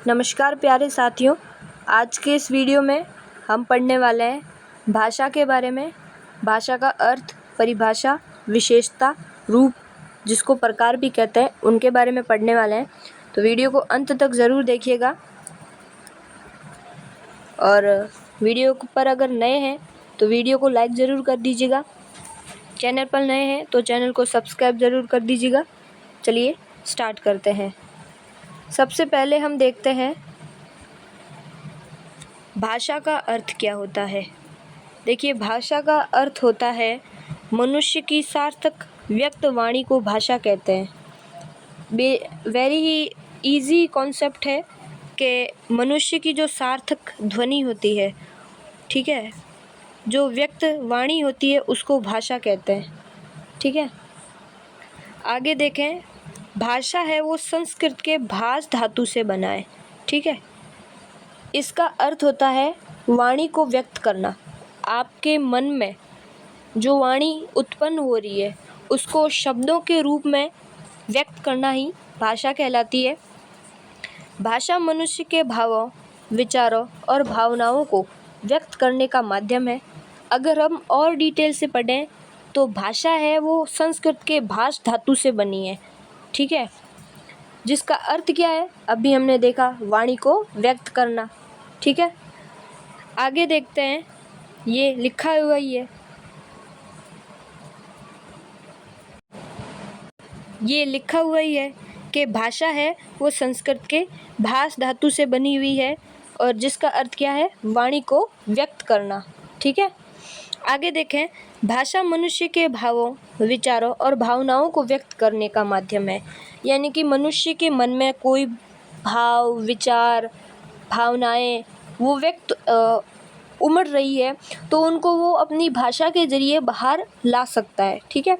नमस्कार प्यारे साथियों, आज के इस वीडियो में हम पढ़ने वाले हैं भाषा के बारे में। भाषा का अर्थ, परिभाषा, विशेषता, रूप, जिसको प्रकार भी कहते हैं, उनके बारे में पढ़ने वाले हैं। तो वीडियो को अंत तक ज़रूर देखिएगा। और वीडियो पर अगर नए हैं तो वीडियो को लाइक ज़रूर कर दीजिएगा। चैनल पर नए हैं तो चैनल को सब्सक्राइब ज़रूर कर दीजिएगा। चलिए स्टार्ट करते हैं। सबसे पहले हम देखते हैं भाषा का अर्थ क्या होता है। देखिए, भाषा का अर्थ होता है मनुष्य की सार्थक व्यक्त वाणी को भाषा कहते हैं। वेरी ही इजी कॉन्सेप्ट है कि मनुष्य की जो सार्थक ध्वनि होती है, ठीक है, जो व्यक्त वाणी होती है, उसको भाषा कहते हैं। ठीक है, आगे देखें। भाषा है वो संस्कृत के भाष धातु से बना है। ठीक है, इसका अर्थ होता है वाणी को व्यक्त करना। आपके मन में जो वाणी उत्पन्न हो रही है उसको शब्दों के रूप में व्यक्त करना ही भाषा कहलाती है। भाषा मनुष्य के भावों, विचारों और भावनाओं को व्यक्त करने का माध्यम है। अगर हम और डिटेल से पढ़ें तो भाषा है वो संस्कृत के भाष धातु से बनी है। ठीक है, जिसका अर्थ क्या है अभी हमने देखा, वाणी को व्यक्त करना। ठीक है, आगे देखते हैं। ये लिखा हुआ ही है, ये लिखा हुआ ही है कि भाषा है वो संस्कृत के भाष धातु से बनी हुई है और जिसका अर्थ क्या है, वाणी को व्यक्त करना। ठीक है, आगे देखें। भाषा मनुष्य के भावों, विचारों और भावनाओं को व्यक्त करने का माध्यम है। यानी कि मनुष्य के मन में कोई भाव, विचार, भावनाएं वो व्यक्त उमड़ रही है तो उनको वो अपनी भाषा के ज़रिए बाहर ला सकता है। ठीक है,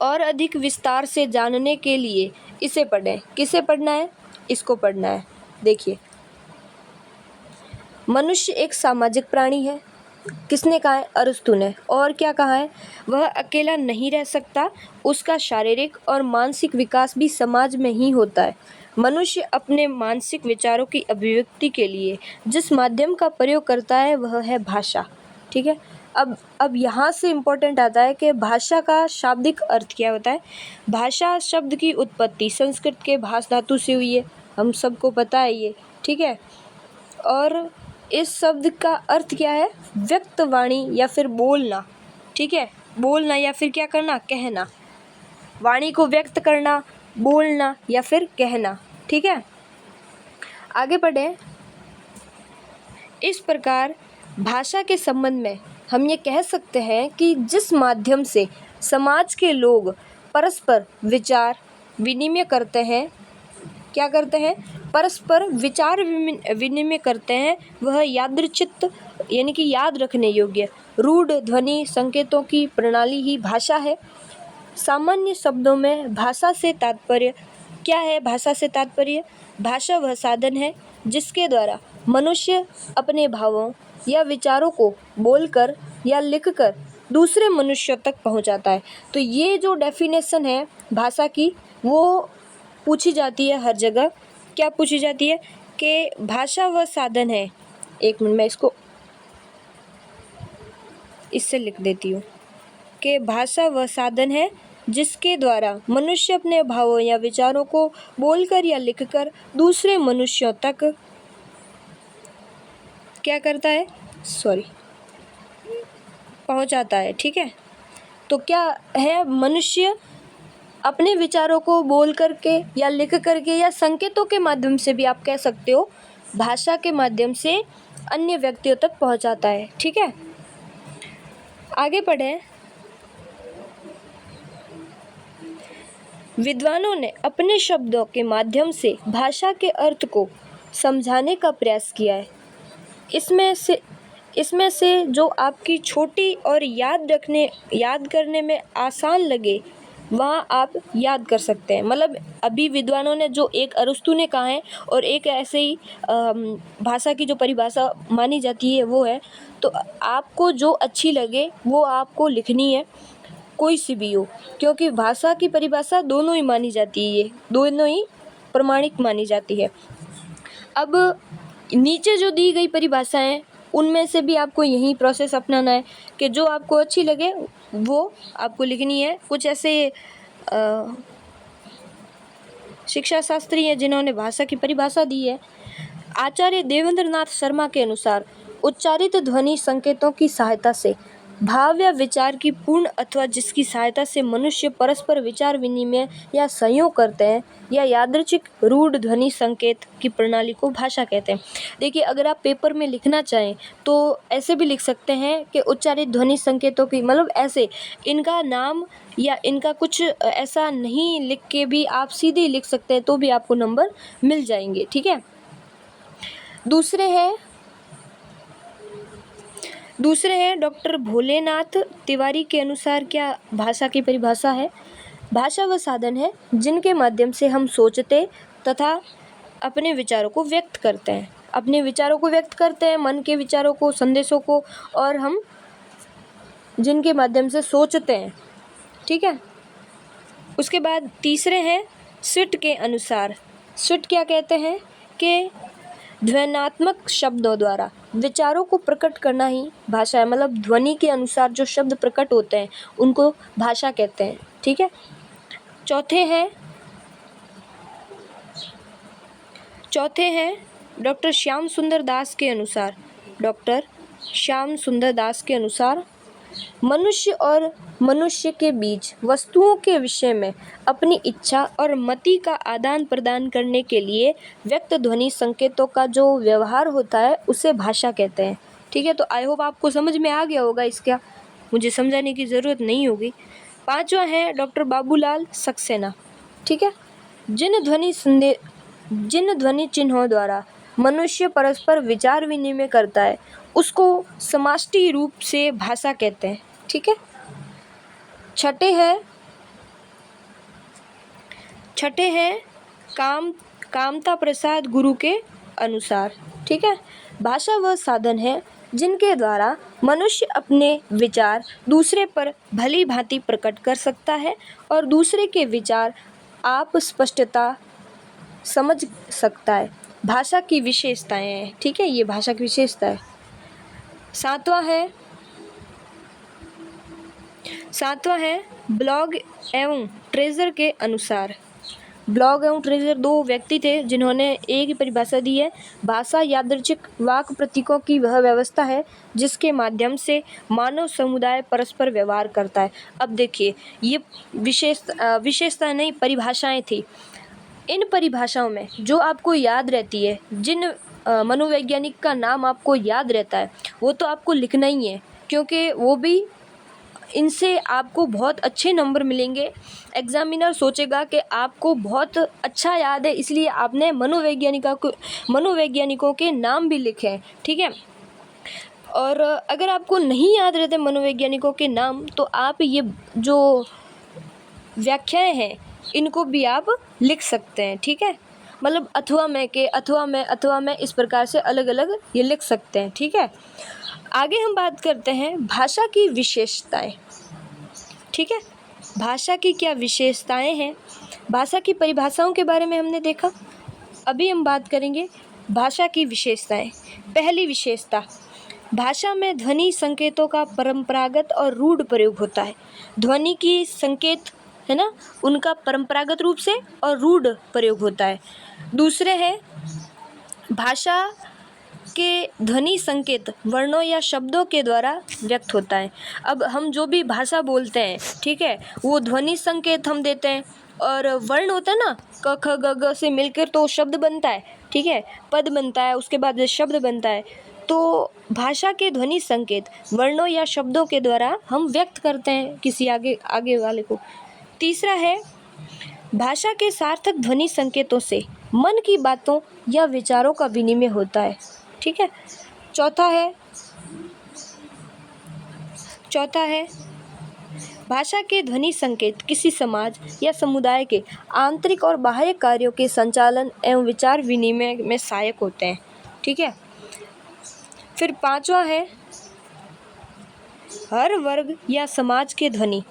और अधिक विस्तार से जानने के लिए इसे पढ़ें। किसे पढ़ना है? इसको पढ़ना है। देखिए, मनुष्य एक सामाजिक प्राणी है। किसने कहा है? अरस्तु ने। और क्या कहा है? वह अकेला नहीं रह सकता, उसका शारीरिक और मानसिक विकास भी समाज में ही होता है। मनुष्य अपने मानसिक विचारों की अभिव्यक्ति के लिए जिस माध्यम का प्रयोग करता है वह है भाषा। ठीक है, अब यहाँ से इम्पोर्टेंट आता है कि भाषा का शाब्दिक अर्थ क्या होता है। भाषा शब्द की उत्पत्ति संस्कृत के भाष धातु से हुई है, हम सबको पता है ये। ठीक है, और इस शब्द का अर्थ क्या है? व्यक्त वाणी या फिर बोलना। ठीक है, बोलना या फिर क्या करना? कहना। वाणी को व्यक्त करना, बोलना या फिर कहना। ठीक है, आगे बढ़ें। इस प्रकार भाषा के संबंध में हम ये कह सकते हैं कि जिस माध्यम से समाज के लोग परस्पर विचार विनिमय करते हैं, क्या करते हैं? परस्पर विचार विनिमय करते हैं, वह यादृच्छिक यानी कि याद रखने योग्य रूढ़ ध्वनि संकेतों की प्रणाली ही भाषा है। सामान्य शब्दों में भाषा से तात्पर्य क्या है? भाषा से तात्पर्य, भाषा वह साधन है जिसके द्वारा मनुष्य अपने भावों या विचारों को बोलकर या लिखकर दूसरे मनुष्यों तक पहुंचाता है। तो ये जो डेफिनेशन है भाषा की, वो पूछी जाती है हर जगह। क्या पूछी जाती है? कि भाषा वह साधन है। एक मिनट, मैं इसको इससे लिख देती हूँ कि भाषा वह साधन है जिसके द्वारा मनुष्य अपने भावों या विचारों को बोलकर या लिखकर दूसरे मनुष्यों तक क्या करता है? पहुँचाता है। ठीक है, तो क्या है? मनुष्य अपने विचारों को बोल करके या लिख करके या संकेतों के माध्यम से भी आप कह सकते हो, भाषा के माध्यम से अन्य व्यक्तियों तक पहुंचाता है। ठीक है, आगे बढ़ें। विद्वानों ने अपने शब्दों के माध्यम से भाषा के अर्थ को समझाने का प्रयास किया है। इसमें से जो आपकी छोटी और याद करने में आसान लगे वहाँ आप याद कर सकते हैं। मतलब अभी विद्वानों ने जो एक अरस्तु ने कहा है और एक ऐसे ही भाषा की जो परिभाषा मानी जाती है वो है, तो आपको जो अच्छी लगे वो आपको लिखनी है, कोई सी भी हो, क्योंकि भाषा की परिभाषा दोनों ही मानी जाती है, ये दोनों ही प्रमाणिक मानी जाती है। अब नीचे जो दी गई परिभाषाएं उनमें से भी आपको यही प्रोसेस अपनाना है कि जो आपको अच्छी लगे वो आपको लिखनी है। कुछ ऐसे शिक्षा शास्त्री हैं जिन्होंने भाषा की परिभाषा दी है। आचार्य देवेंद्र नाथ शर्मा के अनुसार उच्चारित ध्वनि संकेतों की सहायता से भाव या विचार की पूर्ण अथवा जिसकी सहायता से मनुष्य परस्पर विचार विनिमय या सहयोग करते हैं या यादृच्छिक रूढ़ ध्वनि संकेत की प्रणाली को भाषा कहते हैं। देखिए, अगर आप पेपर में लिखना चाहें तो ऐसे भी लिख सकते हैं कि उच्चारित ध्वनि संकेतों की, मतलब ऐसे इनका नाम या इनका कुछ ऐसा नहीं लिख के भी आप सीधे लिख सकते हैं, तो भी आपको नंबर मिल जाएंगे। ठीक है। दूसरे हैं डॉक्टर भोलेनाथ तिवारी के अनुसार क्या भाषा की परिभाषा है। भाषा वह साधन है जिनके माध्यम से हम सोचते तथा अपने विचारों को व्यक्त करते हैं, मन के विचारों को, संदेशों को, और हम जिनके माध्यम से सोचते हैं। ठीक है। उसके बाद तीसरे हैं स्विट के अनुसार। स्विट क्या कहते हैं कि ध्वन्यात्मक शब्दों द्वारा विचारों को प्रकट करना ही भाषा है, मतलब ध्वनि के अनुसार जो शब्द प्रकट होते हैं उनको भाषा कहते हैं। ठीक है। चौथे हैं डॉक्टर श्याम सुंदर दास के अनुसार मनुष्य और मनुष्य के बीच वस्तुओं के विषय में अपनी इच्छा और मति का आदान प्रदान करने के लिए व्यक्त ध्वनि संकेतों का जो व्यवहार होता है उसे भाषा कहते हैं। ठीक है। तो आई होप आपको समझ में आ गया होगा, इसका मुझे समझाने की ज़रूरत नहीं होगी। पांचवा है डॉक्टर बाबूलाल सक्सेना। ठीक है। जिन ध्वनि चिन्हों द्वारा मनुष्य परस्पर विचार विनिमय करता है उसको समष्टि रूप से भाषा कहते हैं। ठीक है। छठे हैं कामता प्रसाद गुरु के अनुसार। ठीक है। भाषा वह साधन है जिनके द्वारा मनुष्य अपने विचार दूसरे पर भली भांति प्रकट कर सकता है और दूसरे के विचार आप स्पष्टता समझ सकता है। भाषा की विशेषताएं हैं। ठीक है। ये भाषा की विशेषता है। सातवां है ब्लॉग एवं ट्रेजर के अनुसार। ब्लॉग एवं ट्रेजर दो व्यक्ति थे जिन्होंने एक ही परिभाषा दी है। भाषा यादृच्छिक वाक् प्रतीकों की वह व्यवस्था है जिसके माध्यम से मानव समुदाय परस्पर व्यवहार करता है। अब देखिए, ये विशेषता नहीं, परिभाषाएं थी। इन परिभाषाओं में जो आपको याद रहती है, जिन मनोवैज्ञानिक का नाम आपको याद रहता है, वो तो आपको लिखना ही है, क्योंकि वो भी इनसे आपको बहुत अच्छे नंबर मिलेंगे। एग्जामिनर सोचेगा कि आपको बहुत अच्छा याद है, इसलिए आपने मनोवैज्ञानिकों के नाम भी लिखे हैं। ठीक है। और अगर आपको नहीं याद रहते मनोवैज्ञानिकों के नाम, तो आप ये जो व्याख्याएं हैं इनको भी आप लिख सकते हैं। ठीक है। मतलब अथवा मैं इस प्रकार से अलग अलग ये लिख सकते हैं। ठीक है। आगे हम बात करते हैं भाषा की विशेषताएं। ठीक है। भाषा की क्या विशेषताएं हैं। भाषा की परिभाषाओं के बारे में हमने देखा। अभी हम बात करेंगे भाषा की विशेषताएं। पहली विशेषता, भाषा में ध्वनि संकेतों का परंपरागत और रूढ़ प्रयोग होता है। ध्वनि की संकेत है ना, उनका परंपरागत रूप से और रूढ़ प्रयोग होता है। दूसरे है भाषा के ध्वनि संकेत वर्णों या शब्दों के द्वारा व्यक्त होता है। अब हम जो भी भाषा बोलते हैं, ठीक है, वो ध्वनि संकेत हम देते हैं, और वर्ण होता है ना, क ख ग घ से मिलकर तो शब्द बनता है। ठीक है। पद बनता है, उसके बाद शब्द बनता है। तो भाषा के ध्वनि संकेत वर्णों या शब्दों के द्वारा हम व्यक्त करते हैं किसी आगे वाले को। तीसरा है भाषा के सार्थक ध्वनि संकेतों से मन की बातों या विचारों का विनिमय होता है। ठीक है। चौथा है भाषा के ध्वनि संकेत किसी समाज या समुदाय के आंतरिक और बाह्य कार्यों के संचालन एवं विचार विनिमय में सहायक होते हैं। ठीक है। फिर पांचवा है हर वर्ग या समाज के ध्वनि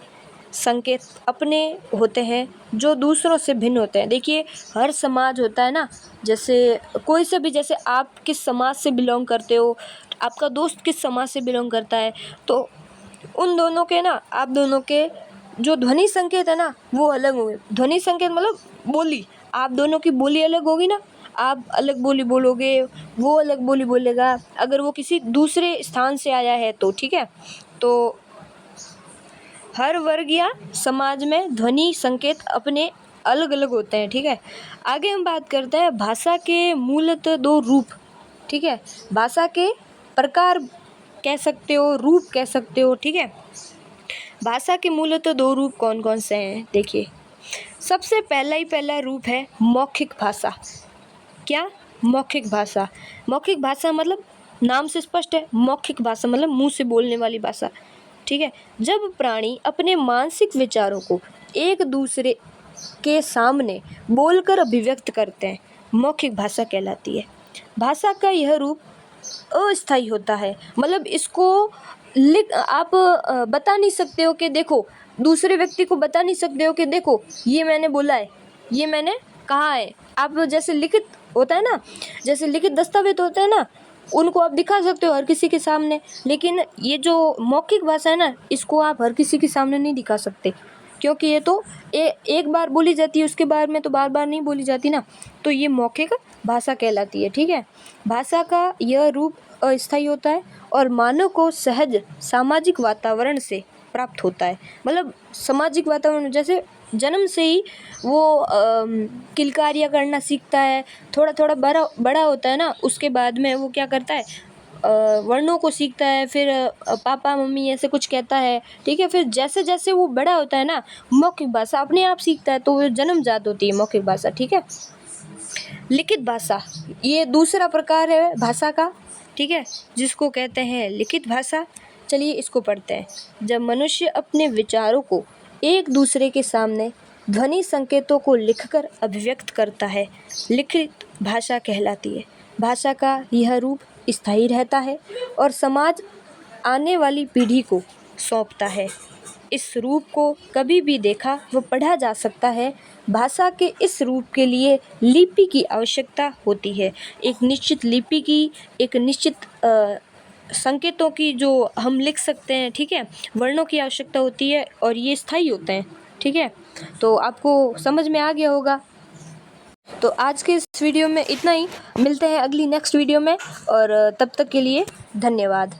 संकेत अपने होते हैं जो दूसरों से भिन्न होते हैं। देखिए हर समाज होता है ना, जैसे कोई से भी, जैसे आप किस समाज से बिलोंग करते हो, आपका दोस्त किस समाज से बिलोंग करता है, तो उन दोनों के ना, आप दोनों के जो ध्वनि संकेत है ना वो अलग होंगे। ध्वनि संकेत मतलब बोली, आप दोनों की बोली अलग होगी ना, आप अलग बोली बोलोगे, वो अलग बोली बोलेगा, अगर वो किसी दूसरे स्थान से आया है तो, ठीक है। तो हर वर्ग या समाज में ध्वनि संकेत अपने अलग अलग होते हैं, ठीक है। आगे हम बात करते हैं भाषा के मूलतः दो रूप, ठीक है। भाषा के प्रकार कह सकते हो, रूप कह सकते हो, ठीक है। भाषा के मूलतः दो रूप कौन कौन से हैं, देखिए सबसे पहला रूप है मौखिक भाषा। क्या? मौखिक भाषा। मौखिक भाषा मतलब नाम से स्पष्ट है, मौखिक भाषा मतलब मुंह से बोलने वाली भाषा, ठीक है। जब प्राणी अपने मानसिक विचारों को एक दूसरे के सामने बोलकर अभिव्यक्त करते हैं, मौखिक भाषा कहलाती है। भाषा का यह रूप अस्थायी होता है, मतलब इसको आप बता नहीं सकते हो कि देखो, दूसरे व्यक्ति को बता नहीं सकते हो कि देखो ये मैंने बोला है, ये मैंने कहा है। आप जैसे लिखित होता है ना, जैसे लिखित दस्तावेज होते हैं ना, उनको आप दिखा सकते हो हर किसी के सामने, लेकिन ये जो मौखिक भाषा है ना, इसको आप हर किसी के सामने नहीं दिखा सकते, क्योंकि ये तो एक बार बोली जाती है, उसके बाद में तो बार बार नहीं बोली जाती ना, तो ये मौखिक भाषा कहलाती है, ठीक है। भाषा का यह रूप अस्थायी होता है और मानव को सहज सामाजिक वातावरण से प्राप्त होता है। मतलब सामाजिक वातावरण, जैसे जन्म से ही वो किलकारियाँ करना सीखता है, थोड़ा थोड़ा बड़ा होता है ना, उसके बाद में वो क्या करता है, वर्णों को सीखता है, फिर पापा मम्मी ऐसे कुछ कहता है, ठीक है। फिर जैसे जैसे वो बड़ा होता है ना, मौखिक भाषा अपने आप सीखता है, तो वो जन्मजात होती है मौखिक भाषा, ठीक है। लिखित भाषा, ये दूसरा प्रकार है भाषा का, ठीक है, जिसको कहते हैं लिखित भाषा। चलिए इसको पढ़ते हैं। जब मनुष्य अपने विचारों को एक दूसरे के सामने ध्वनि संकेतों को लिखकर अभिव्यक्त करता है, लिखित भाषा कहलाती है। भाषा का यह रूप स्थायी रहता है और समाज आने वाली पीढ़ी को सौंपता है। इस रूप को कभी भी देखा व पढ़ा जा सकता है। भाषा के इस रूप के लिए लिपि की आवश्यकता होती है, एक निश्चित लिपि की, एक निश्चित संकेतों की जो हम लिख सकते हैं, ठीक है, वर्णों की आवश्यकता होती है और ये स्थायी होते हैं, ठीक है। तो आपको समझ में आ गया होगा। तो आज के इस वीडियो में इतना ही, मिलते हैं अगली नेक्स्ट वीडियो में, और तब तक के लिए धन्यवाद।